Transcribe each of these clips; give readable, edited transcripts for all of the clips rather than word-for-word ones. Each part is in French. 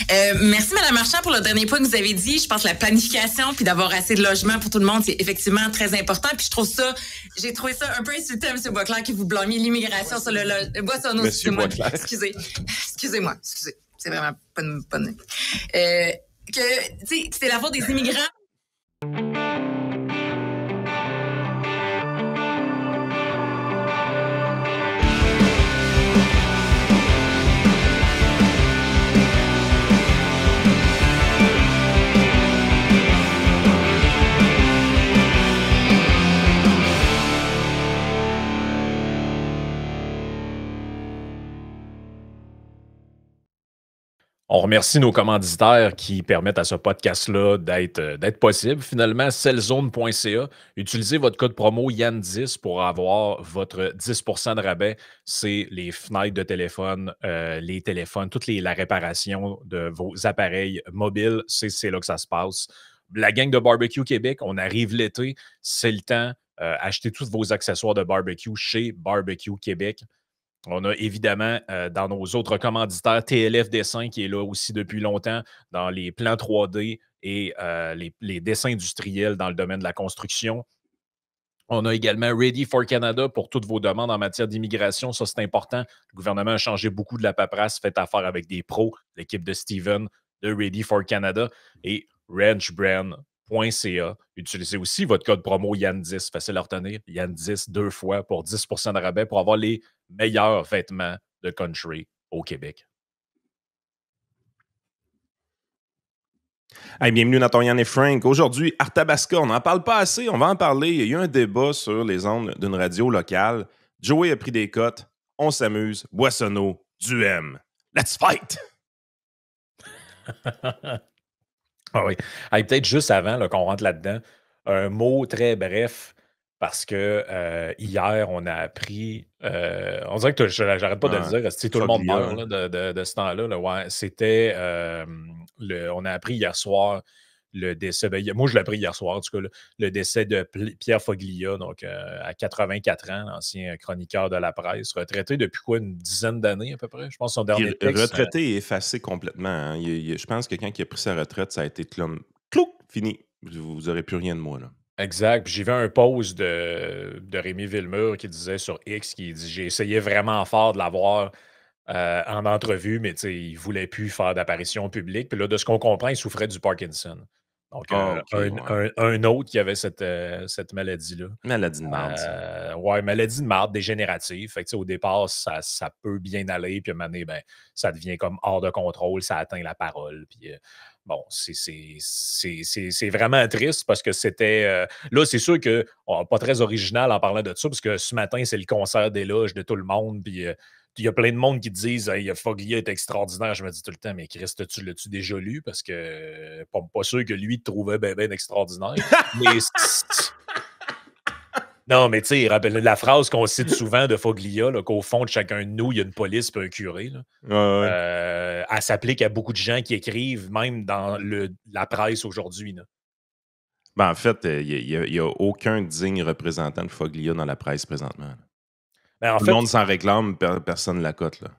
Merci, Mme Marchand, pour le dernier point que vous avez dit. Je pense que la planification puis d'avoir assez de logements pour tout le monde, c'est effectivement très important. Puis j'ai trouvé ça un peu insultant, M. Boisclair, que vous blâmiez l'immigration sur le Boissonneau. Monsieur Boisclair. Excusez-moi. C'est vraiment pas une... c'est la faute des immigrants. On remercie nos commanditaires qui permettent à ce podcast-là d'être possible. Finalement, cellzone.ca. Utilisez votre code promo Yann10 pour avoir votre 10% de rabais. C'est les fenêtres de téléphone, les téléphones, la réparation de vos appareils mobiles. C'est là que ça se passe. La gang de Barbecue Québec, on arrive l'été. C'est le temps. Achetez tous vos accessoires de barbecue chez Barbecue Québec. On a évidemment dans nos autres commanditaires TLF Dessin qui est là aussi depuis longtemps dans les plans 3D et les dessins industriels dans le domaine de la construction. On a également Ready for Canada pour toutes vos demandes en matière d'immigration. Ça, c'est important. Le gouvernement a changé beaucoup de la paperasse, fait affaire avec des pros, l'équipe de Steven de Ready for Canada et ranchbrand.ca. Utilisez aussi votre code promo Yann10, facile à retenir, Yann10 2 fois pour 10% de rabais pour avoir les meilleurs vêtements de country au Québec. Hey, bienvenue dans ton Yann et Frank. Aujourd'hui, Arthabasca, on n'en parle pas assez, on va en parler. Il y a eu un débat sur les ondes d'une radio locale. Joey a pris des cotes, on s'amuse, Boissonneau, du M. Let's fight! Ah oui. Hey, peut-être juste avant là, qu'on rentre là-dedans, un mot très bref, parce que hier, on a appris. On dirait que j'arrête pas de le dire, tout le monde meurt là, de ce temps-là. Là, ouais, c'était. On a appris hier soir le décès. Moi, je l'ai appris hier soir, en tout cas, le décès de Pierre Foglia, donc à 84 ans, ancien chroniqueur de la presse, retraité depuis quoi, une dizaine d'années à peu près. Je pense son dernier texte. Retraité et effacé complètement. Hein. Je pense que quand il a pris sa retraite, ça a été clouc, fini. Vous n'aurez plus rien de moi, là. Exact. Puis j'ai vu un post de Rémi Villemur qui disait sur X, qui dit « J'ai essayé vraiment fort de l'avoir en entrevue, mais il ne voulait plus faire d'apparition publique. » Puis là, de ce qu'on comprend, il souffrait du Parkinson. Donc, un autre qui avait cette maladie-là. Maladie de marde. Oui, maladie de marde, dégénérative. Fait que, au départ, ça peut bien aller. Puis à un moment donné, ça devient comme hors de contrôle. Ça atteint la parole. Puis bon, c'est vraiment triste parce que c'était... là, c'est sûr que pas très original en parlant de ça parce que ce matin, c'est le concert d'éloge de tout le monde. Puis il y a plein de monde qui disent hey, Foglia est extraordinaire. Je me dis tout le temps, mais Christ, l'as-tu déjà lu? Parce que pas sûr que lui te trouvait ben extraordinaire. Mais non, mais tu sais, rappelle la phrase qu'on cite souvent de Foglia, là, qu'au fond de chacun de nous, il y a une police et un curé. Là. Ouais. Elle s'applique à beaucoup de gens qui écrivent, même dans la presse aujourd'hui. Là. En fait, il n'y a aucun digne représentant de Foglia dans la presse présentement. Tout le monde s'en réclame, personne ne la cote. Là.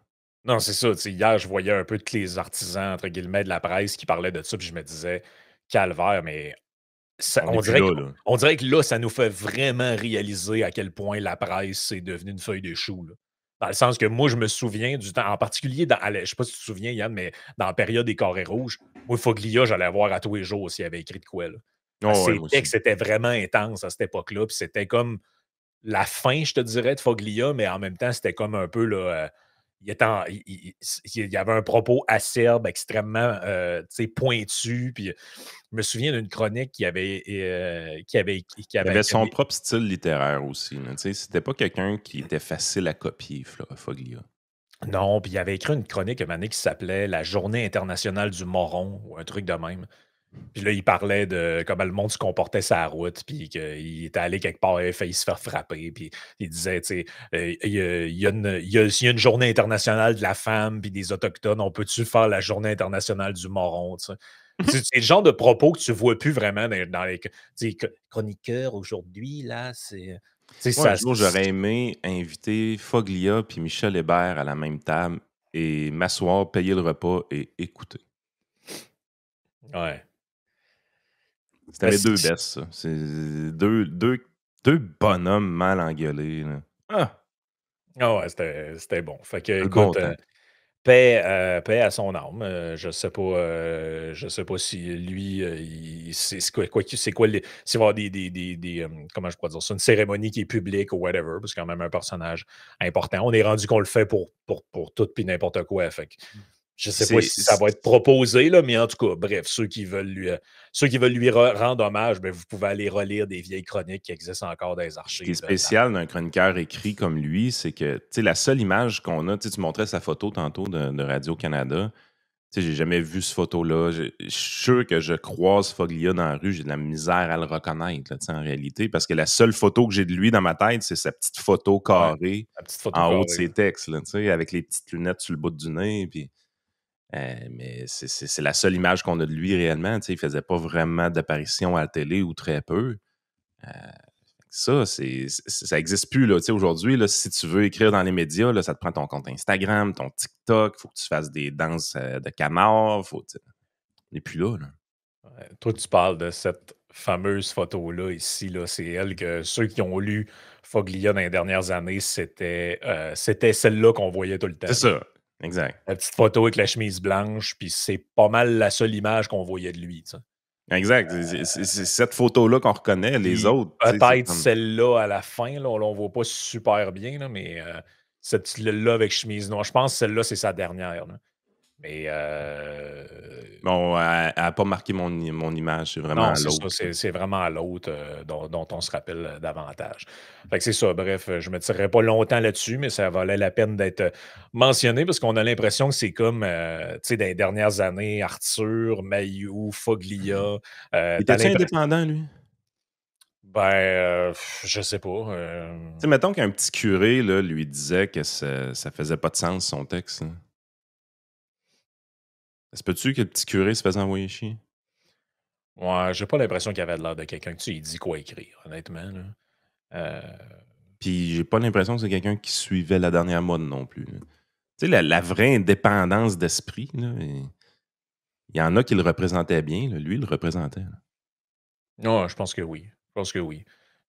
Non, c'est ça. Hier, je voyais un peu tous les artisans, entre guillemets, de la presse qui parlaient de ça, puis je me disais, calvaire, mais on dirait que là, ça nous fait vraiment réaliser à quel point la presse, c'est devenu une feuille de chou. Là. Dans le sens que moi, je me souviens du temps, en particulier, je ne sais pas si tu te souviens, Yann, mais dans la période des Carrés rouges, moi, Foglia, j'allais voir à tous les jours s'il avait écrit de quoi. Là. Ses textes, c'était vraiment intense à cette époque-là, puis c'était comme la fin, je te dirais, de Foglia, mais en même temps, c'était comme un peu, là, il y avait un propos acerbe, extrêmement pointu, puis je me souviens d'une chronique qui avait son propre style littéraire aussi. C'était pas quelqu'un qui était facile à copier, Foglia. Non, puis il avait écrit une chronique à un moment donné qui s'appelait « La journée internationale du moron » ou un truc de même. Puis là, il parlait de comment le monde se comportait sur la route, puis qu'il était allé quelque part, il a failli se faire frapper, puis il disait, tu sais, il y a une journée internationale de la femme, puis des Autochtones, on peut-tu faire la journée internationale du moron, tu sais? C'est le genre de propos que tu ne vois plus vraiment dans les chroniqueurs aujourd'hui, là, c'est... Un jour, j'aurais aimé inviter Foglia puis Michel Hébert à la même table et m'asseoir, payer le repas et écouter. Ouais. C'était mes deux bestes, ça. C'est deux bonhommes mal engueulés. Là. Ah! Ah ouais, c'était bon. Fait que, Le bon écoute, temps. paix à son âme. Je sais pas si lui, c'est quoi s'il va y avoir comment je pourrais dire ça, une cérémonie qui est publique ou whatever, parce que c'est quand même un personnage important. On est rendu qu'on le fait pour tout puis n'importe quoi. Fait que je sais pas si ça va être proposé, là, mais en tout cas, bref, ceux qui veulent lui rendre hommage, ben, vous pouvez aller relire des vieilles chroniques qui existent encore dans les archives. Ce qui est spécial d'un chroniqueur écrit comme lui, c'est que la seule image qu'on a, tu montrais sa photo tantôt de Radio-Canada. J'ai jamais vu cette photo-là. Je suis sûr que je croise Foglia dans la rue, j'ai de la misère à le reconnaître là, en réalité, parce que la seule photo que j'ai de lui dans ma tête, c'est sa petite photo carrée en haut de ses textes, là, avec les petites lunettes sur le bout du nez. Puis, mais c'est la seule image qu'on a de lui réellement. Il ne faisait pas vraiment d'apparition à la télé ou très peu. Ça n'existe plus. Aujourd'hui, si tu veux écrire dans les médias, là, ça te prend ton compte Instagram, ton TikTok, il faut que tu fasses des danses de canard. On n'est plus là. Ouais, toi, tu parles de cette fameuse photo-là ici. Là, c'est elle que ceux qui ont lu Foglia dans les dernières années, c'était celle-là qu'on voyait tout le temps. C'est ça, exact. La petite photo avec la chemise blanche, puis c'est pas mal la seule image qu'on voyait de lui. T'sais. Exact. C'est cette photo-là qu'on reconnaît. Les autres. Peut-être celle-là à la fin, là, on ne voit pas super bien, là, mais celle-là avec chemise noire, je pense que celle-là, c'est sa dernière. Là. Mais. Bon, elle n'a pas marqué mon image. C'est vraiment à l'autre. C'est vraiment à l'autre dont on se rappelle davantage. Fait que c'est ça. Bref, je ne me tirerai pas longtemps là-dessus, mais ça valait la peine d'être mentionné parce qu'on a l'impression que c'est comme, tu sais, dans les dernières années, Arthur, Mailloux, Foglia. Était-tu indépendant, lui? Ben, je sais pas. Tu sais, mettons qu'un petit curé là, lui disait que ça faisait pas de sens, son texte. Là. Est-ce peux-tu que le petit curé se faisait envoyer chier? Ouais, j'ai pas l'impression qu'il avait l'air de quelqu'un que il dit quoi écrire, honnêtement. Puis j'ai pas l'impression que c'est quelqu'un qui suivait la dernière mode non plus. Tu sais, la vraie indépendance d'esprit, il y en a qui le représentaient bien. Là. Lui, il le représentait. Non, je pense que oui.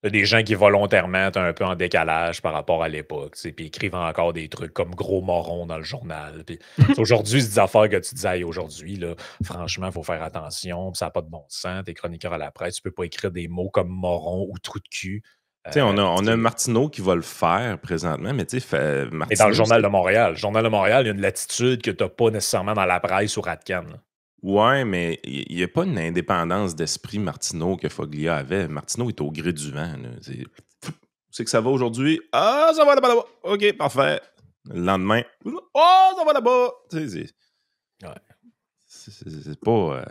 Il y a des gens qui volontairement sont un peu en décalage par rapport à l'époque, puis écrivent encore des trucs comme gros moron dans le journal. Puis, aujourd'hui, c'est des affaires que tu disais aujourd'hui, là, franchement, il faut faire attention, ça n'a pas de bon sens. T'es chroniqueur à la presse, tu peux pas écrire des mots comme moron ou trou de cul. On a Martineau qui va le faire présentement, mais tu sais, Martineau. Et dans le Journal de Montréal. Le Journal de Montréal, il y a une latitude que tu n'as pas nécessairement dans la presse ou Radcan. Ouais, mais il n'y a pas une indépendance d'esprit Martineau que Foglia avait. Martineau est au gré du vent. C'est que ça va aujourd'hui. Ah, ça va là-bas. OK, parfait. Le lendemain. Oh, ça va là-bas. C'est pas.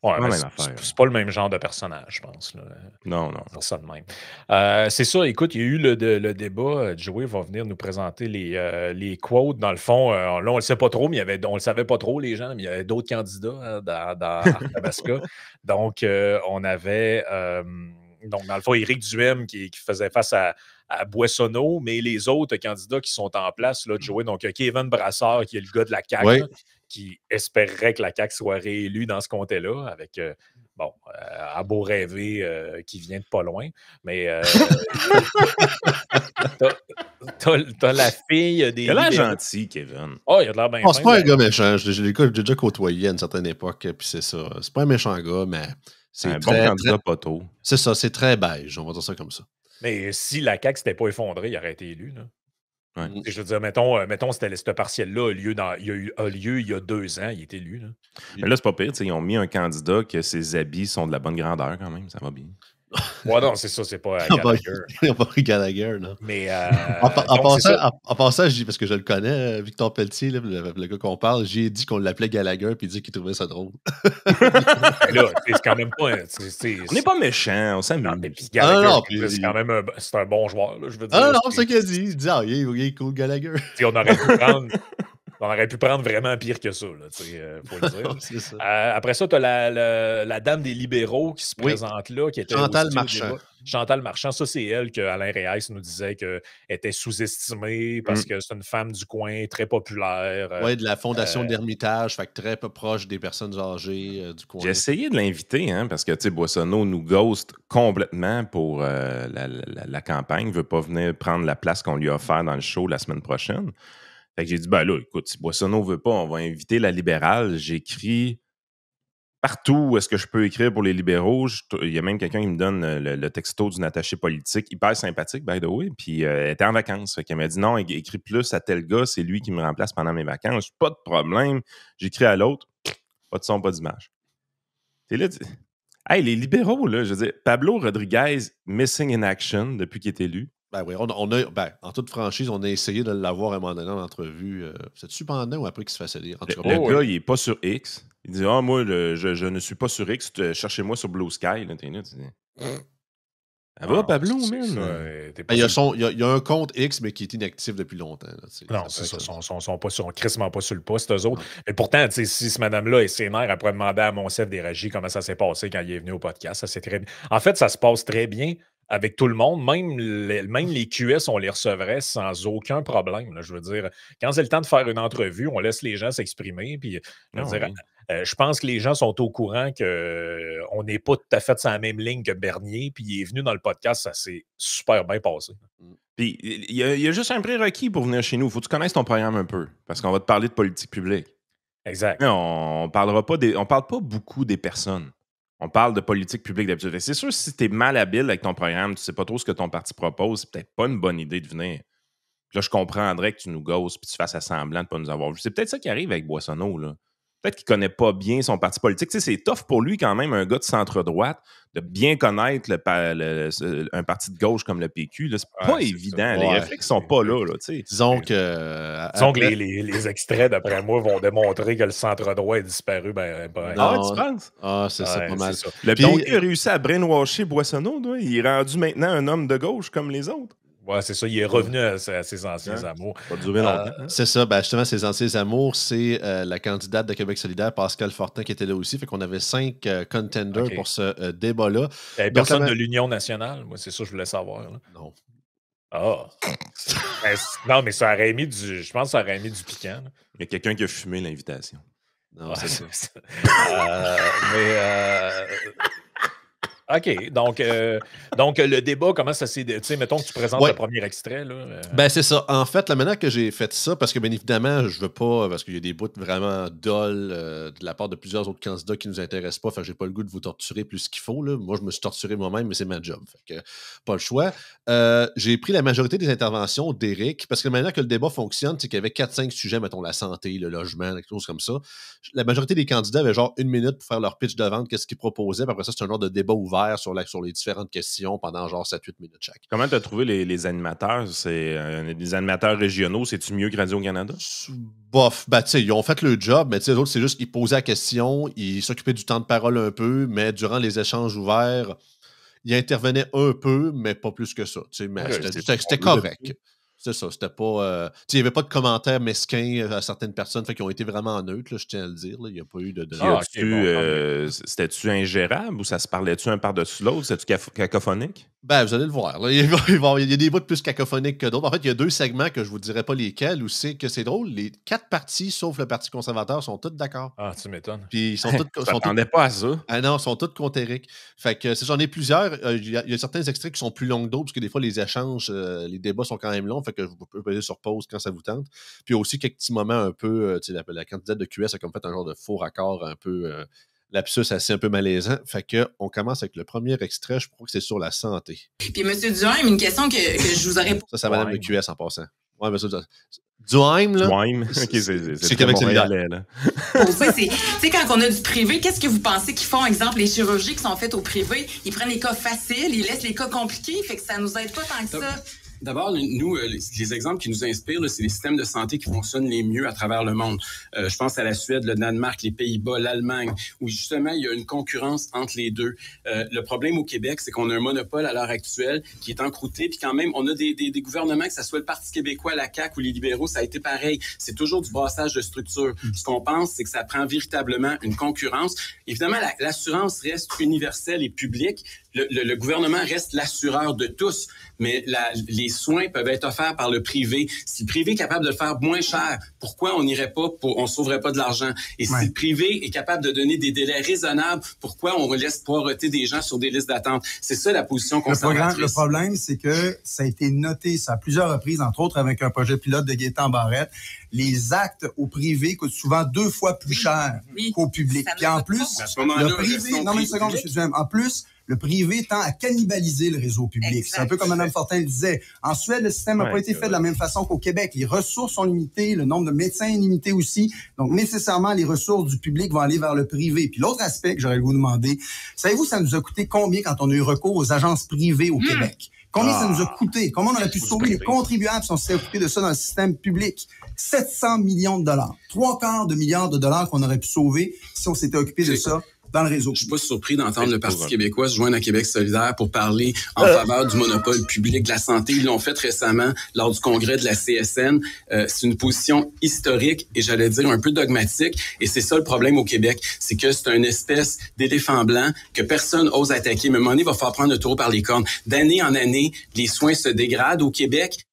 Ouais, mais c'est pas le même genre de personnage, je pense. Là. Non. Ça de même. C'est ça, écoute, il y a eu le débat. Joey va venir nous présenter les quotes. Dans le fond, là, on le sait pas trop, mais on le savait pas trop, les gens, mais il y avait d'autres candidats dans Arthabasca. Donc, on avait, donc, dans le fond, Éric Duhem qui faisait face à Boissonneau, mais les autres candidats qui sont en place, là, Joey, donc Kevin Brassard, qui est le gars de la CAQ, oui. Là, qui espérerait que la CAQ soit réélue dans ce comté-là, avec, à beau rêver qui vient de pas loin. Mais t'as la fille des. Il a l'air gentil, Kevin. Oh, il a l'air bien. C'est pas un gars méchant. J'ai déjà côtoyé à une certaine époque, puis c'est ça. C'est pas un méchant gars, mais c'est un bon candidat poteau. C'est ça, c'est très beige, on va dire ça comme ça. Mais si la CAQ s'était pas effondrée, il aurait été élu, là. Ouais. Je veux dire, mettons c'était ce partiel-là a lieu il y a 2 ans, il est élu. Là. Mais là, c'est pas pire. Ils ont mis un candidat que ses habits sont de la bonne grandeur quand même. Ça va bien. Ouais, non, c'est ça, c'est pas Gallagher. Ils n'ont pas pris Gallagher, non. Mais en passant, je dis, parce que je le connais, Victor Pelletier, là, le gars qu'on parle, j'ai dit qu'on l'appelait Gallagher, puis il dit qu'il trouvait ça drôle. Là, c'est quand même pas. On n'est pas méchants, on s'amuse. C'est quand même c'est un bon joueur, là, je veux dire. Non, c'est ce qu'il a dit. Il dit, il est cool, Gallagher. On aurait pu prendre. On aurait pu prendre vraiment pire que ça, là, faut le dire. Ça. Après ça, tu as la dame des libéraux qui se présente là, qui était Chantal Marchand. Chantal Marchand, ça, c'est elle que Alain Reyes nous disait qu'elle était sous-estimée parce que c'est une femme du coin très populaire. Oui, de la fondation de l'Ermitage, fait que très peu proche des personnes âgées du coin. J'ai essayé de l'inviter, hein, parce que Boissonneau nous ghost complètement pour la campagne. Il ne veut pas venir prendre la place qu'on lui a offert dans le show la semaine prochaine. Fait que j'ai dit, ben là, écoute, si Boissonneau ne veut pas, on va inviter la libérale. J'écris partout où est-ce que je peux écrire pour les libéraux. Il y a même quelqu'un qui me donne le texto d'une attachée politique, hyper sympathique, by the way, puis elle était en vacances. Fait qu'elle m'a dit, non, écris plus à tel gars, c'est lui qui me remplace pendant mes vacances. Pas de problème. J'écris à l'autre, pas de son, pas d'image. T'es là, hey, les libéraux, là, je veux dire, Pablo Rodriguez, missing in action depuis qu'il est élu. Ben oui, en toute franchise, on a essayé de l'avoir à un moment donné en entrevue. C'est-tu pendant ou après qu'il se fasse élire? Le gars, il n'est pas sur X. Il dit, moi, je ne suis pas sur X, cherchez-moi sur Blue Sky. Là, tu dis, ça va, Pablo, man? Il y a un compte X, mais qui est inactif depuis longtemps. Là, non, c'est ça. Ils sont crissement pas sur le poste, eux autres. Mais pourtant, si cette madame-là est sénère, elle pourrait demander à Monsef Déragi comment ça s'est passé quand il est venu au podcast. Ça, très bien. En fait, ça se passe très bien avec tout le monde. Même les QS, on les recevrait sans aucun problème. Là, je veux dire, quand c'est le temps de faire une entrevue, on laisse les gens s'exprimer. Puis, je pense que les gens sont au courant qu'on n'est pas tout à fait sur la même ligne que Bernier. Puis il est venu dans le podcast, ça s'est super bien passé. Puis il y a juste un prérequis pour venir chez nous. Il faut que tu connaisses ton programme un peu. Parce qu'on va te parler de politique publique. Exact. Mais on parle pas beaucoup des personnes. On parle de politique publique d'habitude. C'est sûr, si tu es mal habile avec ton programme, tu sais pas trop ce que ton parti propose, c'est peut-être pas une bonne idée de venir. Puis là, je comprendrais que tu nous ghostes puis tu fasses semblant de ne pas nous avoir vu. C'est peut-être ça qui arrive avec Boissonneau, là. Peut-être qu'il ne connaît pas bien son parti politique. Tu sais, c'est tough pour lui quand même, un gars de centre-droite, de bien connaître un parti de gauche comme le PQ. C'est pas évident. Les réflexes ne sont pas là. Disons que les extraits, d'après moi, vont démontrer que le centre-droit est disparu. Tu penses? C'est pas mal. Le PQ a réussi à brainwasher Boissonneau. Il est rendu maintenant un homme de gauche comme les autres. Ouais, c'est ça. Il est revenu à ses anciens amours. Ça va durer longtemps. C'est ça. Justement, ses anciens amours, c'est la candidate de Québec solidaire, Pascal Fortin, qui était là aussi. Fait qu'on avait 5 contenders pour ce débat-là. Il n'y avait personne de l'Union nationale. Moi, c'est ça que je voulais savoir. Là. Non. Ah! Non, mais ça aurait mis je pense que ça aurait mis du piquant. Là. Il y a quelqu'un qui a fumé l'invitation. Non, c'est ça. OK. Donc, le débat, comment ça s'est... Tu sais, mettons que tu présentes le premier extrait. Là, c'est ça. En fait, la manière que j'ai fait ça, parce que bien évidemment, je veux pas, parce qu'il y a des bouts vraiment dol de la part de plusieurs autres candidats qui nous intéressent pas, fait que j'ai pas le goût de vous torturer plus qu'il faut. Là. Moi, je me suis torturé moi-même, mais c'est ma job. Fait que pas le choix. J'ai pris la majorité des interventions d'Éric, parce que la manière que le débat fonctionne, c'est qu'il y avait 4-5 sujets, mettons la santé, le logement, quelque chose comme ça. La majorité des candidats avaient genre 1 minute pour faire leur pitch de vente, qu'est-ce qu'ils proposaient, puis après ça, c'est un genre de débat ouvert sur les différentes questions pendant genre 7-8 minutes chaque. Comment tu as trouvé les animateurs? C'est des animateurs régionaux, c'est-tu mieux que Radio-Canada? Bof, tu sais, ils ont fait le job, mais tu sais, les autres, c'est juste qu'ils posaient la question, ils s'occupaient du temps de parole un peu, mais durant les échanges ouverts, ils intervenaient un peu, mais pas plus que ça. Tu sais, mais c'était correct. C'est ça, c'était pas... il n'y avait pas de commentaires mesquins à certaines personnes, fait qu'ils ont été vraiment neutres, là, je tiens à le dire. Il n'y a pas eu de... C'était-tu ingérable ou ça se parlait-tu un par-dessus l'autre? C'était-tu cacophonique? Vous allez le voir. Là. Il y a des bouts plus cacophoniques que d'autres. En fait, il y a 2 segments que je vous dirai pas lesquels, où c'est que c'est drôle. Les 4 partis, sauf le Parti conservateur, sont tous d'accord. Ah, tu m'étonnes. Puis ils sont tous... Je m'attendais pas à ça. Ah non, ils sont tous contre Éric. Fait que j'en ai plusieurs. Il y a certains extraits qui sont plus longs que d'autres, parce que des fois, les échanges, les débats sont quand même longs. Fait que vous pouvez peser sur pause quand ça vous tente. Puis aussi quelques petits moments un peu... la candidate de QS a comme fait un genre de faux raccord un peu... lapsus assez un peu malaisant. Fait qu'on commence avec le premier extrait. Je crois que c'est sur la santé. Puis, M. Duhaime, une question que je vous aurais... Ça, c'est Mme de QS en passant. Ouais, M. Duhaime, là. Duhaime. OK, c'est Québec solidaire. Tu sais, quand on a du privé, qu'est-ce que vous pensez qu'ils font? Exemple, les chirurgies qui sont faites au privé, ils prennent les cas faciles, ils laissent les cas compliqués, fait que ça nous aide pas tant que ça. D'abord, nous, les exemples qui nous inspirent, c'est les systèmes de santé qui fonctionnent les mieux à travers le monde. Je pense à la Suède, le Danemark, les Pays-Bas, l'Allemagne, où justement, il y a une concurrence entre les deux. Le problème au Québec, c'est qu'on a un monopole à l'heure actuelle qui est encrouté, puis quand même, on a des gouvernements, que ce soit le Parti québécois, la CAQ ou les libéraux, ça a été pareil. C'est toujours du brassage de structure. Ce qu'on pense, c'est que ça prend véritablement une concurrence. Évidemment, l'assurance reste universelle et publique. Le gouvernement reste l'assureur de tous, mais les soins peuvent être offerts par le privé. Si le privé est capable de le faire moins cher, pourquoi on n'irait pas on sauverait pas de l'argent? Et si le privé est capable de donner des délais raisonnables, pourquoi on laisse poireauter des gens sur des listes d'attente? C'est ça la position conservatrice. Le problème, c'est que ça a été noté à plusieurs reprises, entre autres avec un projet pilote de Gaétan Barrette. Les actes au privé coûtent souvent 2 fois plus cher qu'au public. Puis en plus, le privé... Non, mais une seconde, M. Duhem. En plus, le privé tend à cannibaliser le réseau public. Exact. C'est un peu comme Mme Fortin le disait. En Suède, le système n'a pas été fait de la même façon qu'au Québec. Les ressources sont limitées, le nombre de médecins est limité aussi. Donc, nécessairement, les ressources du public vont aller vers le privé. Puis l'autre aspect que j'aurais vous demander, savez-vous, ça nous a coûté combien quand on a eu recours aux agences privées au Québec? Combien ça nous a coûté? Comment on aurait pu sauver les contribuables si on s'était occupé de ça dans le système public? 700 millions de dollars. 3/4 milliards de dollars qu'on aurait pu sauver si on s'était occupé de ça dans le réseau. Je suis pas surpris d'entendre le Parti québécois se joindre à Québec solidaire pour parler en faveur du monopole public de la santé. Ils l'ont fait récemment lors du congrès de la CSN. C'est une position historique et j'allais dire un peu dogmatique. Et c'est ça le problème au Québec. C'est que c'est une espèce d'éléphant blanc que personne ose attaquer. Mais à un moment donné, il va falloir prendre le taureau par les cornes. D'année en année, les soins se dégradent au Québec.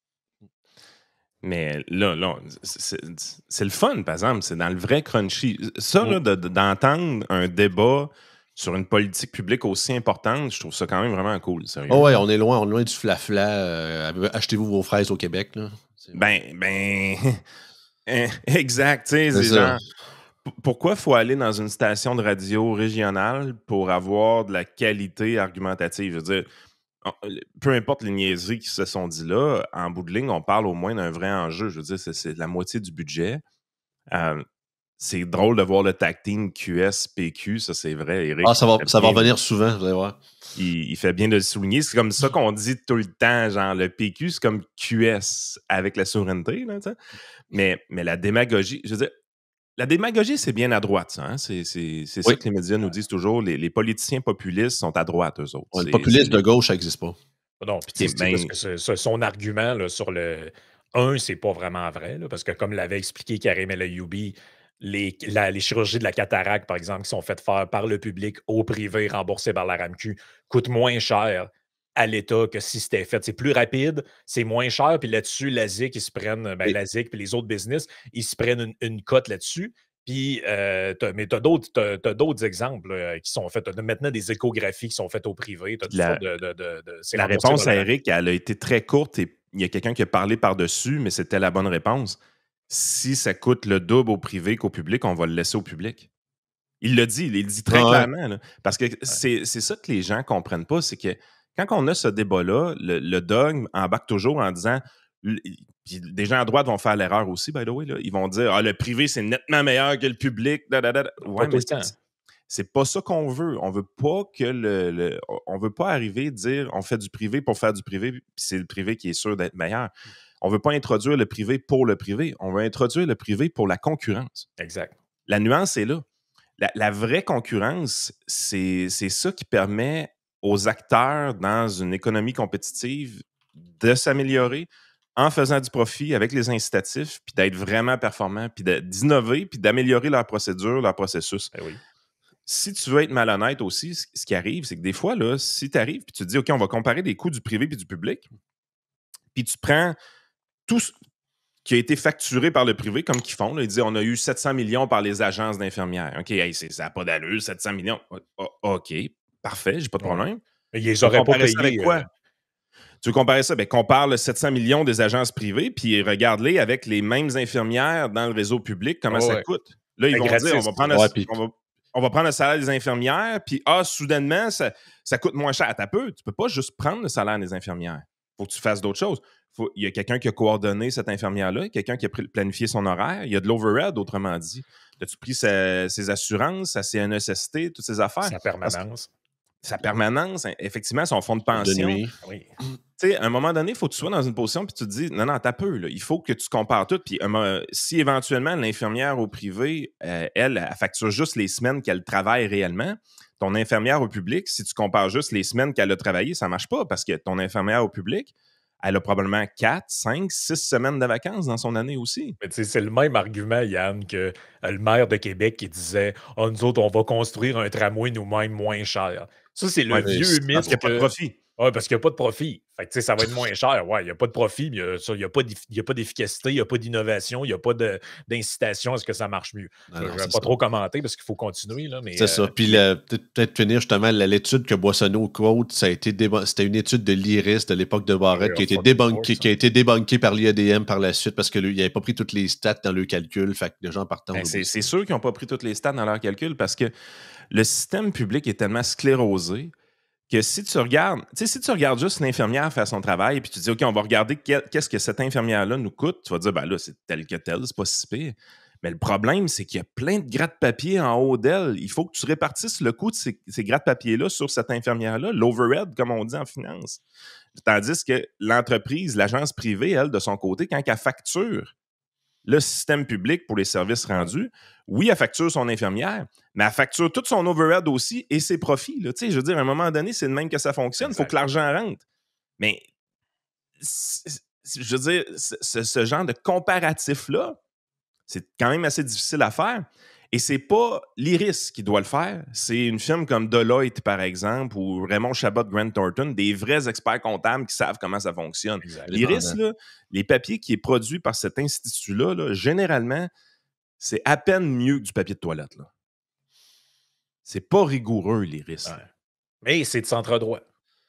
Mais là c'est le fun, par exemple. C'est dans le vrai crunchy. Ça, là, d'entendre un débat sur une politique publique aussi importante, je trouve ça quand même vraiment cool, sérieux. Oh ouais, on est loin du flafla. Achetez-vous vos fraises au Québec, là. Exact. Tu sais, c'est genre... Pourquoi il faut aller dans une station de radio régionale pour avoir de la qualité argumentative? Je veux dire, peu importe les niaiseries qui se sont dit là, en bout de ligne, on parle au moins d'un vrai enjeu. Je veux dire, c'est la moitié du budget. C'est drôle de voir le tag team QS-PQ, ça c'est vrai, Éric. Ça va revenir souvent, vous allez voir. Il fait bien de le souligner. C'est comme ça qu'on dit tout le temps, genre le PQ, c'est comme QS avec la souveraineté. Là, mais la démagogie, je veux dire, la démagogie, c'est bien à droite, ça. Hein? C'est ça que les médias nous disent toujours. Les politiciens populistes sont à droite, eux autres. Les populistes de gauche, ça n'existe pas. Non, puis parce que son argument là, sur le... c'est pas vraiment vrai, là, parce que comme l'avait expliqué Karim El Ayoumi, les chirurgies de la cataracte, par exemple, qui sont faites faire par le public au privé, remboursées par la RAMQ, coûtent moins cher à l'État que si c'était fait. C'est plus rapide, c'est moins cher, puis là-dessus, l'ASIC, ils se prennent, l'ASIC puis les autres business, ils se prennent une cote là-dessus. Puis, mais tu as d'autres exemples qui sont faits. Tu as maintenant des échographies qui sont faites au privé. La réponse à Éric, elle a été très courte et il y a quelqu'un qui a parlé par-dessus, mais c'était la bonne réponse. Si ça coûte le double au privé qu'au public, on va le laisser au public. Il le dit très clairement. Là, parce que c'est ça que les gens ne comprennent pas, c'est que quand on a ce débat-là, le dogme embarque toujours en disant... Puis des gens à droite vont faire l'erreur aussi, by the way. Là. Ils vont dire le privé, c'est nettement meilleur que le public. Ouais, mais c'est pas ça qu'on veut. On veut pas que on veut pas arriver à dire on fait du privé pour faire du privé, puis c'est le privé qui est sûr d'être meilleur. On veut pas introduire le privé pour le privé. On veut introduire le privé pour la concurrence. Exact. La nuance est là. La vraie concurrence, c'est ça qui permet aux acteurs dans une économie compétitive de s'améliorer en faisant du profit avec les incitatifs, puis d'être vraiment performants, puis d'innover, puis d'améliorer leurs procédures, leur processus. Oui. Si tu veux être malhonnête aussi, ce qui arrive, c'est que des fois, là, si tu arrives et tu te dis, OK, on va comparer des coûts du privé et du public, puis tu prends tout ce qui a été facturé par le privé, comme qu'ils font. Là, ils disent, on a eu 700 millions par les agences d'infirmières. OK, ça n'a pas d'allure, 700 millions. OK, parfait, j'ai pas de problème. Mais ils les auraient pas payés. Avec quoi? Tu veux comparer ça? Bien, compare le 700 millions des agences privées, puis regarde-les avec les mêmes infirmières dans le réseau public, comment ça coûte. Là, ils vont dire, on va prendre le salaire des infirmières, puis soudainement, ça coûte moins cher. Tu peux pas juste prendre le salaire des infirmières. Il faut que tu fasses d'autres choses. Il y a quelqu'un qui a coordonné cette infirmière-là, quelqu'un qui a planifié son horaire. Il y a de l'overhead, autrement dit. As-tu pris ses assurances, sa CNESST, toutes ces affaires? Sa permanence. Sa permanence, effectivement, son fonds de pension. Oui. sais, à un moment donné, il faut que tu sois dans une position puis tu te dis, non, t'as peu, là. Il faut que tu compares tout. Puis si éventuellement l'infirmière au privé, elle facture juste les semaines qu'elle travaille réellement, ton infirmière au public, si tu compares juste les semaines qu'elle a travaillé, ça ne marche pas parce que ton infirmière au public, elle a probablement 4, 5, 6 semaines de vacances dans son année aussi. Mais c'est le même argument, Yann, que le maire de Québec qui disait « Ah, nous autres, on va construire un tramway nous-mêmes moins cher. » Ça, c'est le vieux mythe. Parce qu'il n'y a pas de profit. Oui, parce qu'il n'y a pas de profit. Fait que, ça va être moins cher. Oui, il n'y a pas de profit, mais il n'y a pas d'efficacité, il n'y a pas d'innovation, il n'y a pas d'incitation à ce que ça marche mieux. Je ne vais pas trop commenter parce qu'il faut continuer. Là, mais, c'est ça. Puis peut-être finir justement l'étude que Boissonneau quote, c'était une étude de l'IRIS de l'époque de Barrett qui a été débunkée par l'IADM par la suite parce qu'il n'avait pas pris toutes les stats dans le calcul. Fait que les gens partant. C'est sûr qu'ils n'ont pas pris toutes les stats dans leur calcul parce que le système public est tellement sclérosé que si tu regardes juste une infirmière faire son travail et puis tu dis, OK, on va regarder qu'est-ce que cette infirmière-là nous coûte, tu vas dire, ben là, c'est tel que tel, c'est pas si pire. Mais le problème, c'est qu'il y a plein de gratte-papier en haut d'elle. Il faut que tu répartisses le coût de ces gratte-papiers-là sur cette infirmière-là, l'overhead, comme on dit en finance. Tandis que l'entreprise, l'agence privée, elle, de son côté, quand elle facture le système public pour les services rendus, oui, elle facture son infirmière, mais elle facture tout son overhead aussi et ses profits. Là. Je veux dire, à un moment donné, c'est de même que ça fonctionne. Il faut que l'argent rentre. Mais, je veux dire, ce genre de comparatif-là, c'est quand même assez difficile à faire. Et c'est pas l'IRIS qui doit le faire. C'est une firme comme Deloitte, par exemple, ou Raymond Chabot, Grant Thornton, des vrais experts comptables qui savent comment ça fonctionne. L'IRIS, là, les papiers qui est produit par cet institut-là, là, généralement, c'est à peine mieux que du papier de toilette. Là. C'est pas rigoureux, l'IRIS. Ouais. Mais c'est de centre-droit.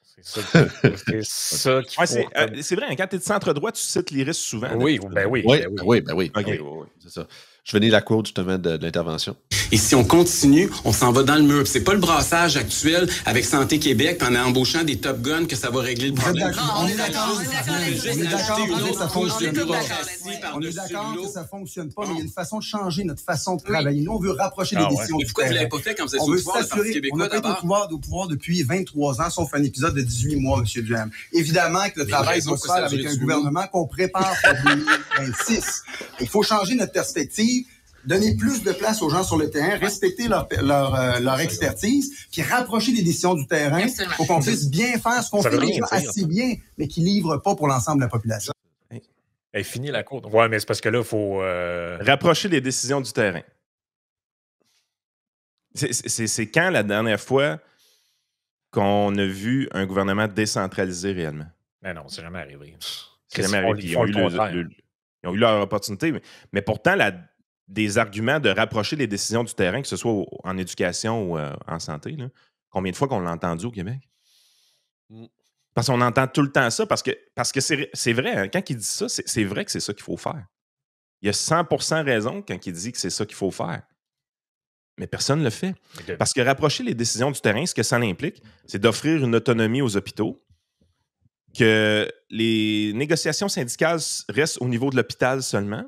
C'est ça qui c'est vrai, quand tu es de centre-droit, tu cites l'IRIS souvent. Oui. Okay. C'est ça. Je venais la quote justement de l'intervention. Et si on continue, on s'en va dans le mur. C'est pas le brassage actuel avec Santé Québec en embauchant des Top Guns que ça va régler le problème. On est d'accord que ça fonctionne pas. On est d'accord que ça fonctionne pas, mais il y a une façon de changer notre façon de travailler. Nous, on veut rapprocher les décisions du Pourquoi vous l'avez pas fait quand vous êtes au pouvoir, le Parti québécois, d'abord? On est au pouvoir depuis 23 ans, sauf un épisode de 18 mois, M. Duhem. Évidemment que le travail doit se faire avec un gouvernement qu'on prépare pour 2026. Il faut changer notre perspective, donner plus de place aux gens sur le terrain, respecter leur expertise, puis rapprocher les décisions du terrain pour qu'on puisse bien faire ce qu'on fait déjà assez bien, mais qui ne livre pas pour l'ensemble de la population. Elle finit la courte. Oui, mais c'est parce que là, il faut... rapprocher les décisions du terrain. C'est quand la dernière fois qu'on a vu un gouvernement décentralisé réellement? Mais non, c'est jamais arrivé. C'est jamais arrivé. Ils ont eu leur opportunité, mais pourtant, des arguments de rapprocher les décisions du terrain, que ce soit en éducation ou en santé, là, combien de fois qu'on l'a entendu au Québec? Parce qu'on entend tout le temps ça, parce que c'est vrai, hein, quand il dit ça, c'est vrai que c'est ça qu'il faut faire. Il y a 100% raison quand il dit que c'est ça qu'il faut faire. Mais personne ne le fait. Okay. Parce que rapprocher les décisions du terrain, ce que ça implique, c'est d'offrir une autonomie aux hôpitaux, que les négociations syndicales restent au niveau de l'hôpital seulement,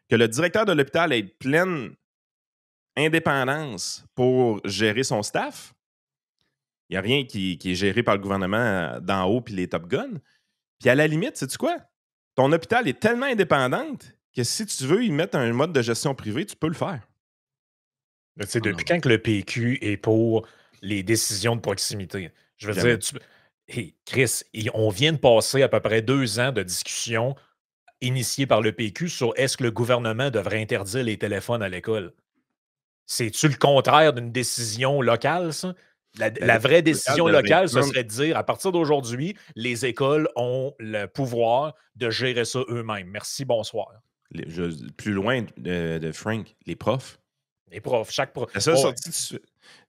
que le directeur de l'hôpital ait pleine indépendance pour gérer son staff. Il n'y a rien qui est géré par le gouvernement d'en haut puis les Top Guns. Puis à la limite, sais-tu quoi? Ton hôpital est tellement indépendante que si tu veux y mettre un mode de gestion privé, tu peux le faire. Depuis quand que le PQ est pour les décisions de proximité? Je veux dire, hey, Chris, on vient de passer à peu près 2 ans de discussion initiée par le PQ sur est-ce que le gouvernement devrait interdire les téléphones à l'école. C'est-tu le contraire d'une décision locale, ça? La vraie décision locale, ce serait de dire, à partir d'aujourd'hui, les écoles ont le pouvoir de gérer ça eux-mêmes. Merci, bonsoir. Plus loin de Frank, les profs. Les profs, chaque prof. Ça sorti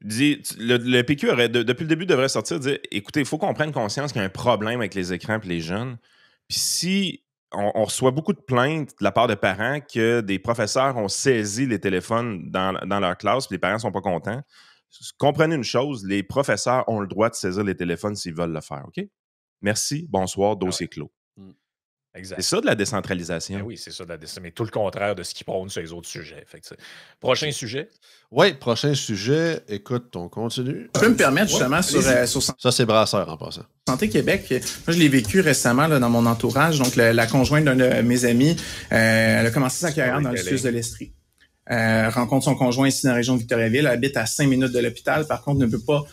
le PQ aurait, depuis le début, devrait sortir et dire, écoutez, il faut qu'on prenne conscience qu'il y a un problème avec les écrans et les jeunes. Puis si on reçoit beaucoup de plaintes de la part de parents que des professeurs ont saisi les téléphones dans leur classe et les parents ne sont pas contents, comprenez une chose, les professeurs ont le droit de saisir les téléphones s'ils veulent le faire, OK? Merci, bonsoir, dossier clos. Exact. C'est ça de la décentralisation. Ben oui, c'est ça de la décentralisation, mais tout le contraire de ce qu'ils prônent sur les autres sujets. Fait que prochain sujet? Oui, prochain sujet. Écoute, on continue. Je peux me permettre justement sur Ça, c'est Brasseur en passant. Santé Québec. Moi, je l'ai vécu récemment là, dans mon entourage. Donc, la conjointe d'un de mes amis, elle a commencé sa carrière dans le sud de l'Estrie. Rencontre son conjoint ici dans la région de Victoriaville. Elle habite à 5 minutes de l'hôpital. Par contre, ne peut pas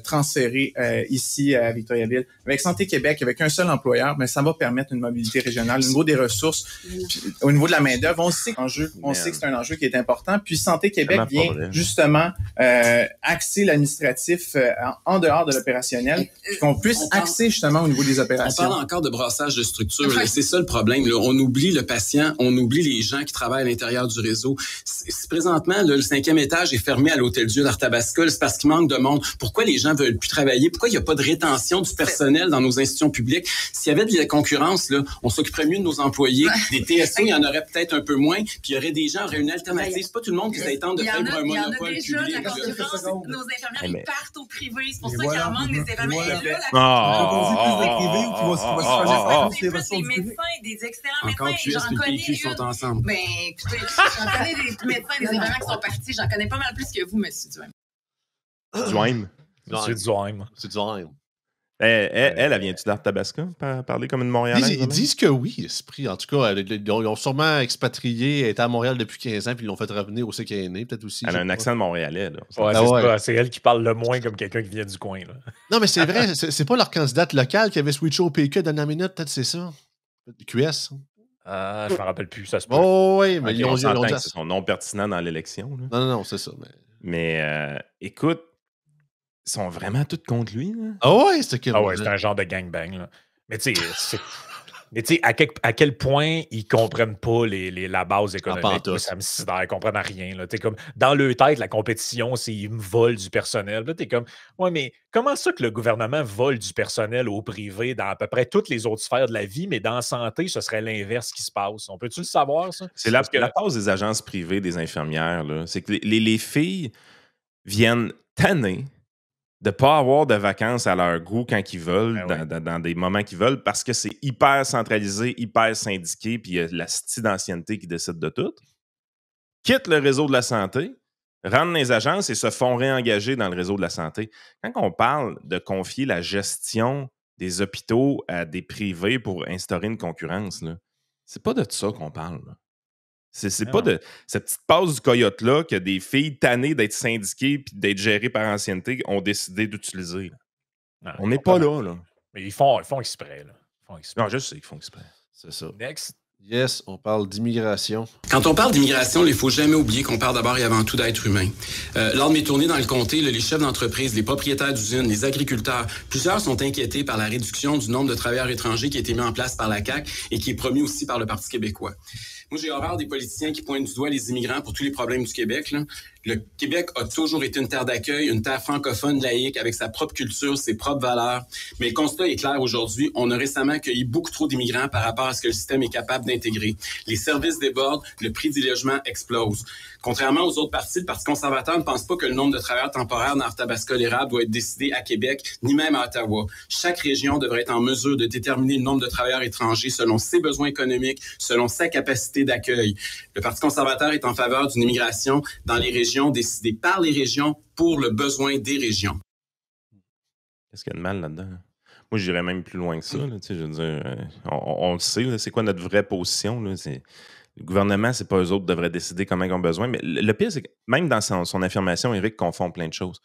transférer ici à Victoriaville. Avec Santé Québec, avec un seul employeur, mais ça va permettre une mobilité régionale au niveau des ressources, puis, au niveau de la main-d'œuvre. On sait que c'est un enjeu qui est important. Puis Santé Québec vient justement axer l'administratif en dehors de l'opérationnel, puis qu'on puisse axer justement au niveau des opérations. On parle encore de brassage de structure. C'est ça le problème. Là. On oublie le patient, on oublie les gens qui travaillent à l'intérieur du réseau. Présentement, là, le 5e étage est fermé à l'Hôtel-Dieu d'Arthabasca. C'est parce qu'il manque de monde. Pourquoi les gens veulent plus travailler? Pourquoi il n'y a pas de rétention du personnel dans nos institutions publiques? S'il y avait de la concurrence, là, on s'occuperait mieux de nos employés. Des TSO, il y en aurait peut-être un peu moins. Puis il y aurait des gens, aurait une alternative. C'est pas tout le monde qui s'attend de faire un monopole public. Il y en a déjà de la concurrence. Nos infirmières, ils partent au privé. C'est pour ça qu'il en manque des infirmières. Des médecins, des excellents médecins. Encore QS et PQ sont ensemble. Ben, écoutez, j'en connais des médecins, des infirmières qui sont partis. J'en connais pas mal plus que vous, monsieur Duhaime. Duhaime. Monsieur Duhaime. C'est Duhaime. Elle vient-tu d'Arthabasca, parler comme une Montréalaise? Ils disent que oui, Esprit. En tout cas, ils ont sûrement expatrié, elle était à Montréal depuis 15 ans, puis ils l'ont fait revenir au CKNA, peut-être aussi. Elle a un accent de Montréalais, là. Ouais, c'est elle qui parle le moins comme quelqu'un qui vient du coin, là. Non, mais c'est vrai, c'est pas leur candidate locale qui avait switché au PQ à la dernière minute, peut-être c'est ça. QS. Je me rappelle plus, ça se peut. Oh, oui, mais ils ont dit que c'est son nom pertinent dans l'élection. Non, c'est ça. Mais écoute, ils sont vraiment tous contre lui. Là. Ah ouais, c'est un genre de gangbang. Là. Mais tu sais, à quel point ils comprennent pas la base économique. Ça me sidère, ils comprennent rien. Là. Comme, dans leur tête, la compétition, c'est ils me volent du personnel. Là, t'es comme, ouais, mais comment ça que le gouvernement vole du personnel au privé dans à peu près toutes les autres sphères de la vie, mais dans la santé, ce serait l'inverse qui se passe. On peut-tu le savoir, ça? C'est la cause des agences privées, des infirmières. Là. C'est que les filles viennent tanner de ne pas avoir de vacances à leur goût quand ils veulent, dans des moments qu'ils veulent, parce que c'est hyper centralisé, hyper syndiqué, puis il y a la style d'ancienneté qui décide de tout. Quittent le réseau de la santé, rentrent dans les agences et se font réengager dans le réseau de la santé. Quand on parle de confier la gestion des hôpitaux à des privés pour instaurer une concurrence, là, c'est pas de ça qu'on parle. Là. C'est pas de cette petite passe du coyote-là que des filles tannées d'être syndiquées et d'être gérées par ancienneté ont décidé d'utiliser. On n'est pas là. Mais ils font exprès. Là. Non, je sais qu'ils font exprès. C'est ça. Next. Yes, on parle d'immigration. Quand on parle d'immigration, il ne faut jamais oublier qu'on parle d'abord et avant tout d'êtres humains. Lors de mes tournées dans le comté, les chefs d'entreprise, les propriétaires d'usines, les agriculteurs, plusieurs sont inquiétés par la réduction du nombre de travailleurs étrangers qui a été mis en place par la CAQ et qui est promis aussi par le Parti québécois. Moi, j'ai horreur des politiciens qui pointent du doigt les immigrants pour tous les problèmes du Québec. Là. Le Québec a toujours été une terre d'accueil, une terre francophone laïque avec sa propre culture, ses propres valeurs. Mais le constat est clair aujourd'hui. On a récemment accueilli beaucoup trop d'immigrants par rapport à ce que le système est capable d'intégrer. Les services débordent, le prix du logement explose. Contrairement aux autres partis, le Parti conservateur ne pense pas que le nombre de travailleurs temporaires dans Arthabasca-l'Érable doit être décidé à Québec, ni même à Ottawa. Chaque région devrait être en mesure de déterminer le nombre de travailleurs étrangers selon ses besoins économiques, selon sa capacité d'accueil. Le Parti conservateur est en faveur d'une immigration dans les régions décidée par les régions pour le besoin des régions. Qu'est-ce qu'il y a de mal là-dedans? Moi, j'irais même plus loin que ça. Là, je veux dire, on le sait, là, c'est quoi notre vraie position? Là, le gouvernement, c'est pas eux autres qui devraient décider comment ils ont besoin. Mais le pire, c'est que même dans son affirmation, Éric confond plein de choses.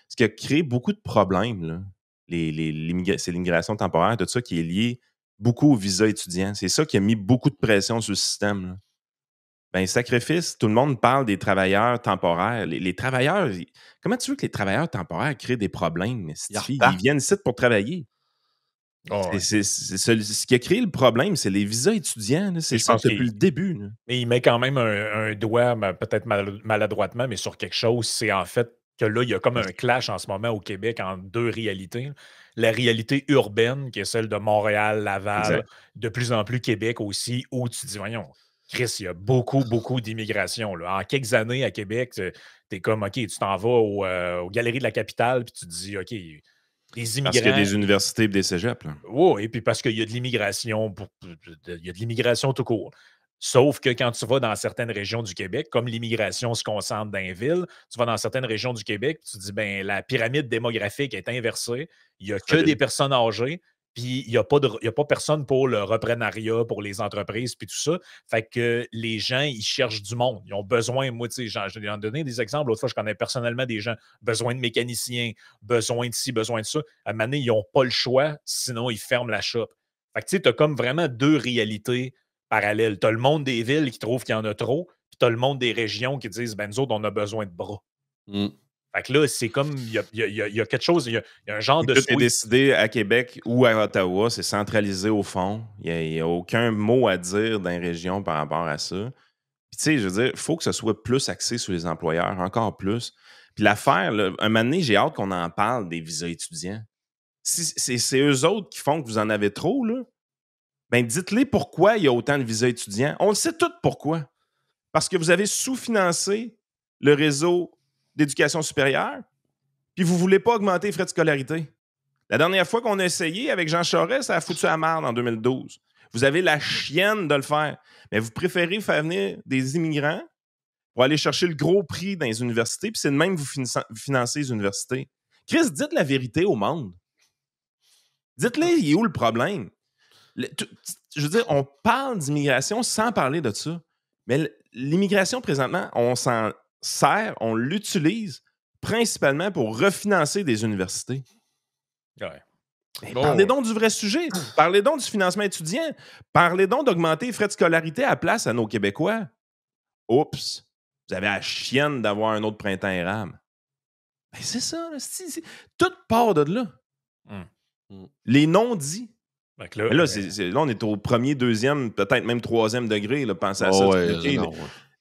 Ce qui a créé beaucoup de problèmes, là, c'est l'immigration temporaire, tout ça qui est lié beaucoup au visa étudiant. C'est ça qui a mis beaucoup de pression sur le système. Là. Ben, sacrifice, tout le monde parle des travailleurs temporaires. Les travailleurs, comment tu veux que les travailleurs temporaires créent des problèmes? Ils viennent ici pour travailler. Oh, ce qui a créé le problème, c'est les visas étudiants. Là. C'est ça depuis le début. Là. Mais il met quand même un doigt, peut-être maladroitement, mais sur quelque chose. C'est en fait que là, il y a comme un clash en ce moment au Québec entre deux réalités. La réalité urbaine, qui est celle de Montréal, Laval, exact. De plus en plus Québec aussi, où tu dis, voyons, Chris, il y a beaucoup d'immigration. Là. En quelques années à Québec, tu es comme, OK, tu t'en vas aux Galeries de la Capitale, puis tu te dis, OK, Les immigrants. Parce qu'il y a des universités et des cégeps. Oui, et puis parce qu'il y a de l'immigration, il y a de l'immigration tout court. Sauf que quand tu vas dans certaines régions du Québec, comme l'immigration se concentre dans les villes, tu vas dans certaines régions du Québec, tu te dis, ben la pyramide démographique est inversée, il n'y a que des personnes âgées, puis il n'y a pas personne pour le reprenariat, pour les entreprises, puis tout ça. Fait que les gens, ils cherchent du monde. Ils ont besoin, moi, tu sais, je vais en donner des exemples. L'autre fois, je connais personnellement des gens, besoin de mécaniciens, besoin de ci, besoin de ça. À un moment donné, ils n'ont pas le choix, sinon ils ferment la shop. Fait que tu sais, tu as comme vraiment deux réalités parallèles. Tu as le monde des villes qui trouve qu'il y en a trop, puis tu as le monde des régions qui disent, ben nous autres, on a besoin de bras. Fait que là, c'est comme, il y a quelque chose, il y a un genre de... Tout est décidé à Québec ou à Ottawa, c'est centralisé au fond. Il n'y a aucun mot à dire dans les régions par rapport à ça. Puis tu sais, je veux dire, il faut que ce soit plus axé sur les employeurs, encore plus. Puis l'affaire, là, un moment donné, j'ai hâte qu'on en parle des visas étudiants. Si c'est eux autres qui font que vous en avez trop, là, ben dites-les pourquoi il y a autant de visas étudiants. On le sait tous pourquoi. Parce que vous avez sous-financé le réseau d'éducation supérieure, puis vous ne voulez pas augmenter les frais de scolarité. La dernière fois qu'on a essayé avec Jean Charest, ça a foutu à marde en 2012. Vous avez la chienne de le faire. Mais vous préférez faire venir des immigrants pour aller chercher le gros prix dans les universités, puis c'est de même que vous financez les universités. Chris, dites la vérité au monde. Dites-les, il est où le problème? Je veux dire, on parle d'immigration sans parler de ça. Mais l'immigration, présentement, on s'en sert, on l'utilise principalement pour refinancer des universités. Ouais. Parlez donc du vrai sujet. Parlez donc du financement étudiant. Parlez donc d'augmenter les frais de scolarité à la place à nos Québécois. Oups, vous avez la chienne d'avoir un autre printemps érable. Ben c'est ça. Là, tout part de là. Les non-dits. Là, là, là, on est au premier, deuxième, peut-être même troisième degré. Là, pensez à ça.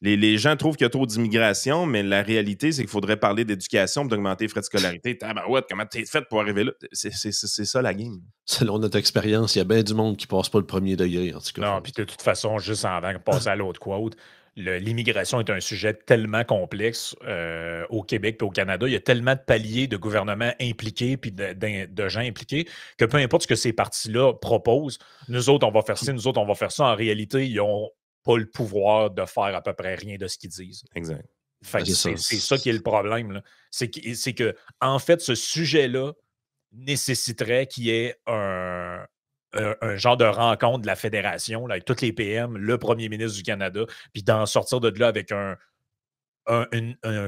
Les gens trouvent qu'il y a trop d'immigration, mais la réalité, c'est qu'il faudrait parler d'éducation pour d'augmenter les frais de scolarité. Comment t'es fait pour arriver là? C'est ça la game. Selon notre expérience, il y a bien du monde qui passe pas le premier degré, en tout cas. Non, puis de toute façon, juste avant de passer à l'autre quote, l'immigration est un sujet tellement complexe au Québec et au Canada. Il y a tellement de paliers de gouvernements impliqués puis de gens impliqués que peu importe ce que ces partis-là proposent, nous autres, on va faire ci, nous autres, on va faire ça. En réalité, ils n'ont pas le pouvoir de faire à peu près rien de ce qu'ils disent. Exact. Fait que c'est ça qui est le problème. Là. C'est que, en fait, ce sujet-là nécessiterait qu'il y ait un genre de rencontre de la fédération là, avec tous les PM, le premier ministre du Canada, puis d'en sortir de là avec un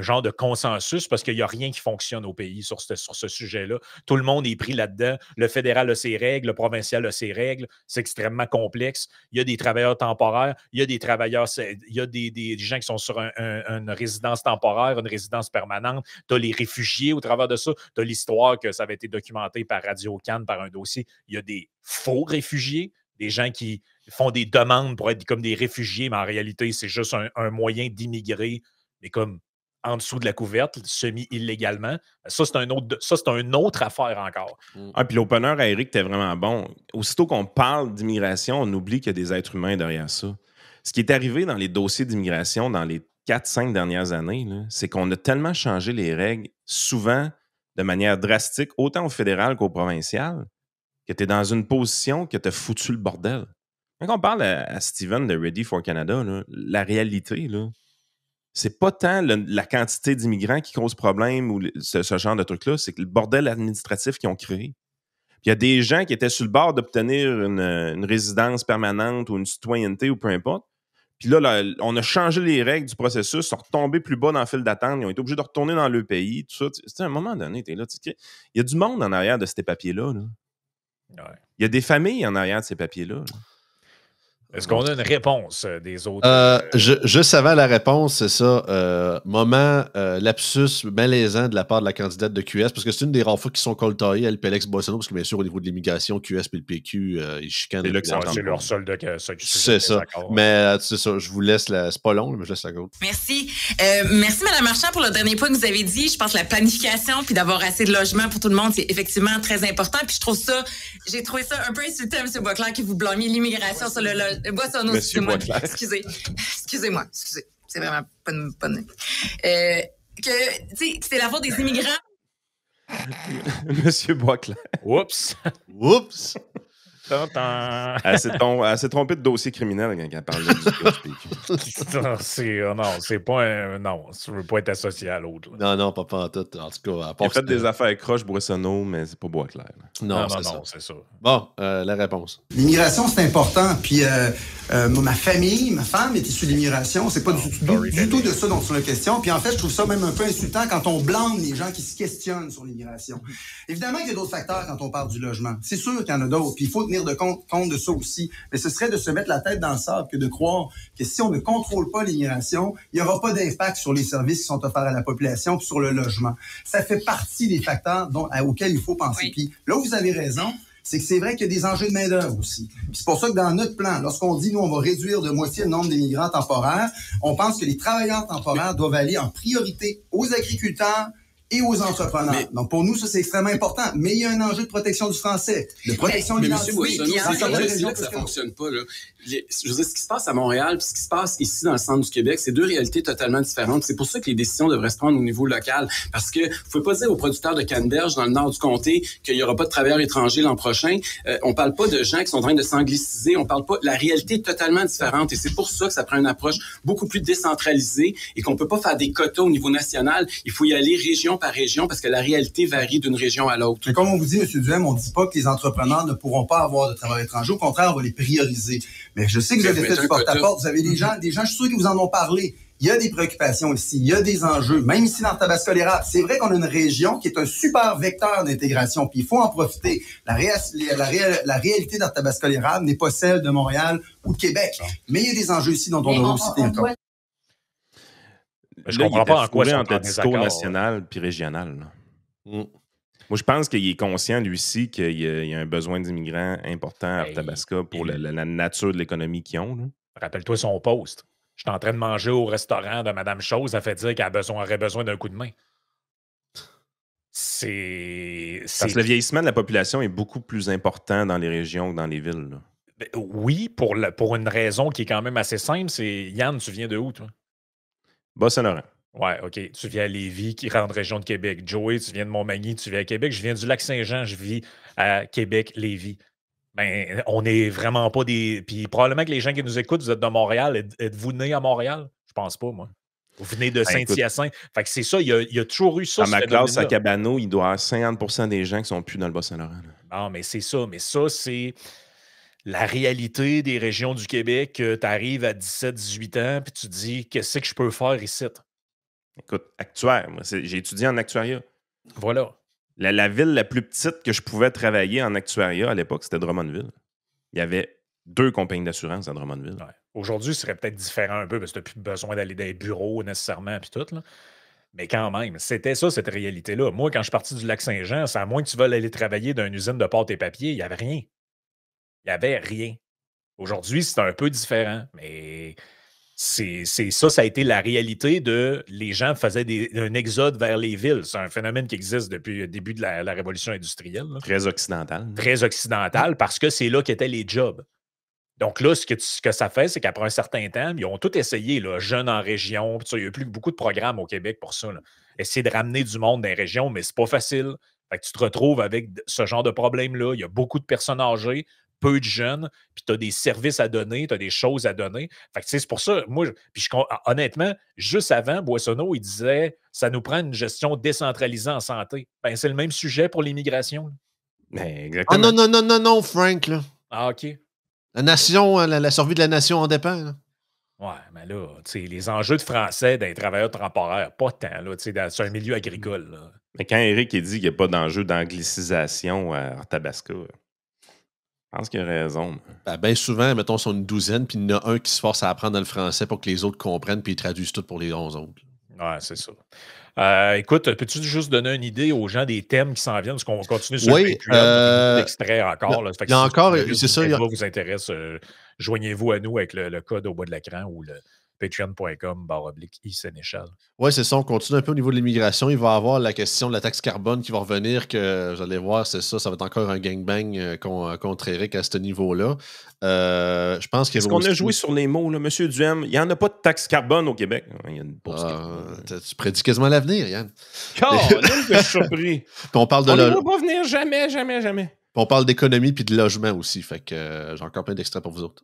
genre de consensus parce qu'il n'y a rien qui fonctionne au pays sur ce sujet-là. Tout le monde est pris là-dedans. Le fédéral a ses règles, le provincial a ses règles. C'est extrêmement complexe. Il y a des travailleurs temporaires, il y a des travailleurs, il y a des gens qui sont sur une résidence temporaire, une résidence permanente. Tu as les réfugiés au travers de ça. Tu as l'histoire que ça avait été documenté par Radio-Can, par un dossier. Il y a des faux réfugiés, des gens qui font des demandes pour être comme des réfugiés, mais en réalité, c'est juste un moyen d'immigrer, mais comme en dessous de la couverte, semi-illégalement. Ça, c'est une autre affaire encore. Puis l'opener à Eric était vraiment bon. Aussitôt qu'on parle d'immigration, on oublie qu'il y a des êtres humains derrière ça. Ce qui est arrivé dans les dossiers d'immigration dans les 4-5 dernières années, là, c'est qu'on a tellement changé les règles, souvent de manière drastique, autant au fédéral qu'au provincial, que tu es dans une position que tu as foutu le bordel. Quand on parle à Steven de Ready for Canada, là, la réalité, là, c'est pas tant la quantité d'immigrants qui cause problème ou ce genre de truc-là, c'est que le bordel administratif qu'ils ont créé. Il y a des gens qui étaient sur le bord d'obtenir une résidence permanente ou une citoyenneté ou peu importe. Puis là, on a changé les règles du processus, sont retombés plus bas dans le fil d'attente, ils ont été obligés de retourner dans le pays, tout ça. C'est à un moment donné, t'es là. Il y a du monde en arrière de ces papiers-là. Là. Ouais. Il y a des familles en arrière de ces papiers-là. Là. Est-ce qu'on a une réponse des autres? Je savais la réponse, c'est ça. Moment lapsus malaisant de la part de la candidate de QS, parce que c'est une des rares fois qui sont coltaillés, elle et Alex Boissonneau, parce que bien sûr, au niveau de l'immigration, QS et le PQ, ils chicanent. C'est leur seul de c'est ça. Mais c'est ça, je vous laisse c'est pas long, mais je laisse la gauche. Merci. Merci, Mme Marchand, pour le dernier point que vous avez dit. Je pense que la planification puis d'avoir assez de logements pour tout le monde, c'est effectivement très important. Puis j'ai trouvé ça un peu insultant, M. Boisclair, que vous blâmiez l'immigration sur le Boissonneau, excusez-moi. Excusez-moi. C'est vraiment pas de... c'est la faute des immigrants. Monsieur Boisclair. Oups! Oups! Elle s'est trompée de dossier criminel quand elle parlait du PQ. Non, c'est pas un... Non, tu veux pas être associé à l'autre. Non, pas en tout. En tout cas, Il a fait des affaires croches, Boissonneau, mais c'est pas Boisclair. Non, c'est ça. Bon, la réponse. L'immigration, c'est important. Puis ma famille, ma femme est issue de l'immigration. C'est pas du tout de ça dont c'est la question. Puis en fait, je trouve ça même un peu insultant quand on blâme les gens qui se questionnent sur l'immigration. Évidemment qu'il y a d'autres facteurs quand on parle du logement. C'est sûr qu'il y en a d'autres. Puis il faut tenir compte de ça aussi. Mais ce serait de se mettre la tête dans le sable que de croire que si on ne contrôle pas l'immigration, il n'y aura pas d'impact sur les services qui sont offerts à la population puis sur le logement. Ça fait partie des facteurs auxquels il faut penser. Oui. Puis là où vous avez raison, c'est que c'est vrai qu'il y a des enjeux de main-d'œuvre aussi. Puis c'est pour ça que dans notre plan, lorsqu'on dit, nous, on va réduire de moitié le nombre d'immigrants temporaires, on pense que les travailleurs temporaires doivent aller en priorité aux agriculteurs et aux entrepreneurs. Donc, pour nous, ça, c'est extrêmement important. Mais il y a un enjeu de protection du français, de protection de l'identité. C'est là que ça fonctionne pas, là. Je veux dire, ce qui se passe à Montréal puis ce qui se passe ici dans le centre du Québec, c'est deux réalités totalement différentes. C'est pour ça que les décisions devraient se prendre au niveau local. Parce que vous pouvez pas dire aux producteurs de canneberge dans le nord du comté qu'il y aura pas de travailleurs étrangers l'an prochain. On parle pas de gens qui sont en train de s'angliciser. On parle pas... La réalité est totalement différente. Et c'est pour ça que ça prend une approche beaucoup plus décentralisée et qu'on peut pas faire des quotas au niveau national. Il faut y aller région par région parce que la réalité varie d'une région à l'autre. Mais comme on vous dit, M. Duhem, on dit pas que les entrepreneurs ne pourront pas avoir de travail étranger. Au contraire, on va les prioriser. Mais je sais que vous avez fait du porte-à-porte. Vous avez des gens, je suis sûr que vous en ont parlé. Il y a des préoccupations ici, il y a des enjeux, même ici dans le Tabasco-l'Érable. C'est vrai qu'on a une région qui est un super vecteur d'intégration, puis il faut en profiter. La réalité dans le Tabasco-l'Érable n'est pas celle de Montréal ou de Québec. Mais il y a des enjeux ici dont on doit aussi tenir compte. Je comprends pas en quoi entre le discours national puis régional. Moi, je pense qu'il est conscient, lui aussi, qu'il y a un besoin d'immigrants important à Tabasco pour la nature de l'économie qu'ils ont. Là. Rappelle-toi son poste. Je suis en train de manger au restaurant de Mme Chose, ça fait dire qu'elle aurait besoin d'un coup de main. Parce que le vieillissement de la population est beaucoup plus important dans les régions que dans les villes. Là. Oui, pour une raison qui est quand même assez simple, c'est Yann, tu viens de où, toi? Bas-Saint-Laurent. Ouais, OK. Tu viens à Lévis, qui rentre région de Québec. Joey, tu viens de Montmagny, tu viens à Québec. Je viens du Lac-Saint-Jean, je vis à Québec, Lévis. Ben, on n'est vraiment pas des... Puis probablement que les gens qui nous écoutent, vous êtes de Montréal. Êtes-vous nés à Montréal? Je pense pas, moi. Vous venez de Saint-Hyacinthe. Fait que c'est ça, il y a toujours eu ça. Dans ma classe à Cabano, il doit y avoir 50% des gens qui sont plus dans le Bas-Saint-Laurent. Non, mais c'est ça. Mais ça, c'est... La réalité des régions du Québec, tu arrives à 17-18 ans, puis tu te dis, qu'est-ce que je peux faire ici? Écoute, actuaire, moi, j'ai étudié en actuariat. Voilà. La ville la plus petite que je pouvais travailler en actuariat à l'époque, c'était Drummondville. Il y avait 2 compagnies d'assurance à Drummondville. Ouais. Aujourd'hui, ce serait peut-être différent un peu parce que tu n'as plus besoin d'aller dans les bureaux nécessairement, puis tout. Là. Mais quand même, c'était ça, cette réalité-là. Moi, quand je suis parti du Lac-Saint-Jean, c'est à moins que tu veuilles aller travailler dans une usine de pâte et papier, il n'y avait rien. Il n'y avait rien. Aujourd'hui, c'est un peu différent, mais c'est ça a été la réalité de les gens faisaient un exode vers les villes. C'est un phénomène qui existe depuis le début de la révolution industrielle. Là. Très occidental. Très occidental, parce que c'est là qu'étaient les jobs. Donc là, ce que ça fait, c'est qu'après un certain temps, ils ont tout essayé, là, jeunes en région. Il n'y a plus beaucoup de programmes au Québec pour ça. Là. Essayer de ramener du monde dans les régions, mais c'est pas facile. Fait que tu te retrouves avec ce genre de problème-là. Il y a beaucoup de personnes âgées, peu de jeunes, puis tu as des services à donner, tu as des choses à donner. Fait que c'est pour ça, moi, honnêtement, juste avant, Boissonneau, il disait « ça nous prend une gestion décentralisée en santé ». Ben, c'est le même sujet pour l'immigration. Exactement. Ah non, Frank. Là. Ah, OK. La nation, la survie de la nation en dépend. Là. Ouais, mais là, les enjeux de français d'un travailleur temporaire, pas tant, là, c'est un milieu agricole. Là. Mais quand Éric dit qu'il n'y a pas d'enjeu d'anglicisation à Tabasco, je pense qu'il a raison. Bien souvent, mettons, sont une douzaine, puis il y en a un qui se force à apprendre le français pour que les autres comprennent, puis ils traduisent tout pour les 11 autres. Ouais, c'est ça. Écoute, peux-tu juste donner une idée aux gens des thèmes qui s'en viennent? Parce qu'on va continuer sur le PQM, l'extrait encore. Là. Il y a encore, c'est ça. Si vous intéresse, joignez-vous à nous avec le code au bas de l'écran ou patreon.com/isénéchal. Oui, c'est ça. On continue un peu au niveau de l'immigration. Il va y avoir la question de la taxe carbone qui va revenir, que vous allez voir, c'est ça. Ça va être encore un gangbang contre Eric à ce niveau-là. Je pense qu'il Est-ce qu'on a joué sur les mots, là, M. Duhem? Il n'y en a pas de taxe carbone au Québec. Il y a une tu prédis quasiment l'avenir, Yann. Je suis surpris. On parle de on ne va pas venir jamais. On parle d'économie puis de logement aussi. Fait que j'ai encore plein d'extraits pour vous autres.